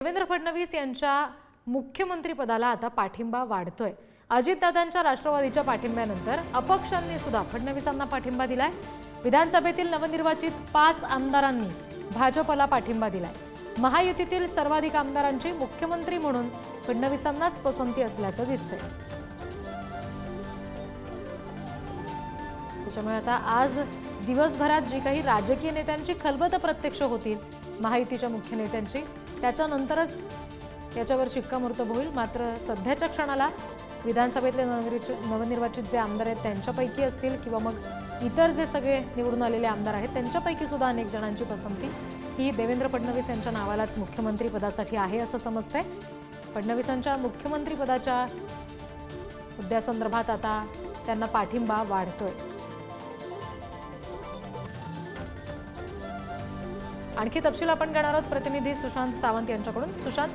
देवेंद्र फडणवीस यांच्या मुख्यमंत्रीपदाला आता पाठिंबा वाढतोय। अजितदादांच्या राष्ट्रवादीच्या पाठिंब्यानंतर अपक्षांनी सुद्धा फडणवीसांना पाठिंबा दिलाय। विधानसभेतील नवनिर्वाचित 5 आमदारांनी भाजपला पाठिंबा दिलाय। महायुतीतील सर्वाधिक आमदारांची मुख्यमंत्री म्हणून फडणवीसांनाच पसंती असल्याचं दिसतंय। त्यामुळे आता आज दिवसभरात जी काही राजकीय नेत्यांची खलबत प्रत्यक्ष होतील महायुतीच्या मुख्य नेत्यांची, त्याच्यानंतरच याच्यावर शिक्कामोर्तब होईल। मात्र सध्याच्या क्षणाला विधानसभेतले नवनिर्वाचित जे आमदार आहेत त्यांच्यापैकी असतील किंवा मग इतर जे सगळे निवडून आलेले आमदार आहेत त्यांच्यापैकी सुद्धा अनेक जणांची पसंती ही देवेंद्र फडणवीस यांच्या नावालाच मुख्यमंत्री पदासाठी आहे असं समजतंय। फडणवीसांच्या मुख्यमंत्री पदाच्या मुद्द्यासंदर्भात आता त्यांना पाठिंबा वाढतोय। आणखी तपशील आपण घेणार आहोत प्रतिनिधी सुशांत सावंत यांच्याकडून। सुशांत,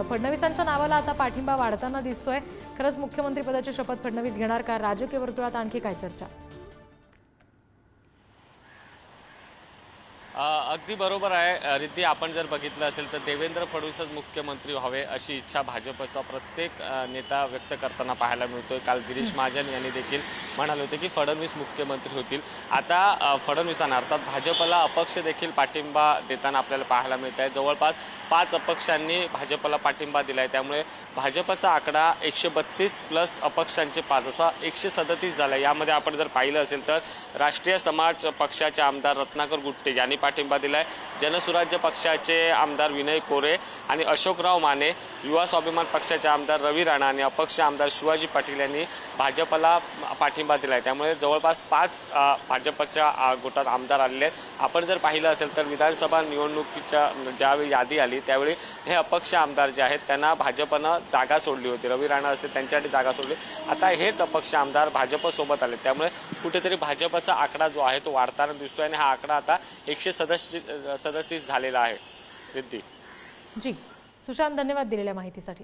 फडणवीसांच्या नावाला आता पाठिंबा वाढताना दिसतोय, खरंच मुख्यमंत्री पदाची शपथ फडणवीस घेणार का? राजकीय वर्तुळात आणखी काय चर्चा? अगदी बरोबर आहे रिद्धी, आपण जर बघितलं असेल तर देवेंद्र फडणवीसच मुख्यमंत्री व्हावे अशी इच्छा भाजपचा प्रत्येक नेता व्यक्त करताना पाहायला मिळतोय। काल गिरीश महाजन यांनी देखील म्हणाले होते की फडणवीस मुख्यमंत्री होतील। आता फडणवीसांना अर्थात भाजपला अपक्ष देखील पाठिंबा देताना आपल्याला पाहायला मिळत आहे। जवळपास 5 अपक्षांनी भाजपला पाठिंबा दिलाय, त्यामुळे भाजपचा आकडा 132 प्लस अपक्षांचे 5 असा 137 झाला। यामध्ये आपण जर पाहिलं असेल तर राष्ट्रीय समाज पक्षाचे आमदार रत्नाकर गुट्टे यांनी पाठिंबा दिलाय। जनसुराज्य पक्षाचे आमदार विनय कोरे आणि अशोकराव माने, युवा स्वाभिमान पक्षाचे आमदार रवी राणा आणि अपक्ष आमदार शिवाजी पाटील यांनी भाजपला पाठिंबा दिलाय। त्यामुळे जवळपास 5 भाजपच्या गोटात आमदार आलेले आहेत। आपण जर पाहिलं असेल तर विधानसभा निवडणुकीच्या ज्यावेळी यादी आली त्यावेळी हे अपक्ष आमदार जे आहेत त्यांना भाजपनं जागा सोडली होती, रवी राणा असते त्यांच्यासाठी जागा सोडली। आता हेच अपक्ष आमदार भाजपसोबत आले, त्यामुळे कुठेतरी भाजपचा आकडा जो आहे तो वाढताना दिसतोय आणि हा आकडा आता 137 झालेला आहे। रिद्धी जी, सुशांत धन्यवाद दिलेल्या माहितीसाठी।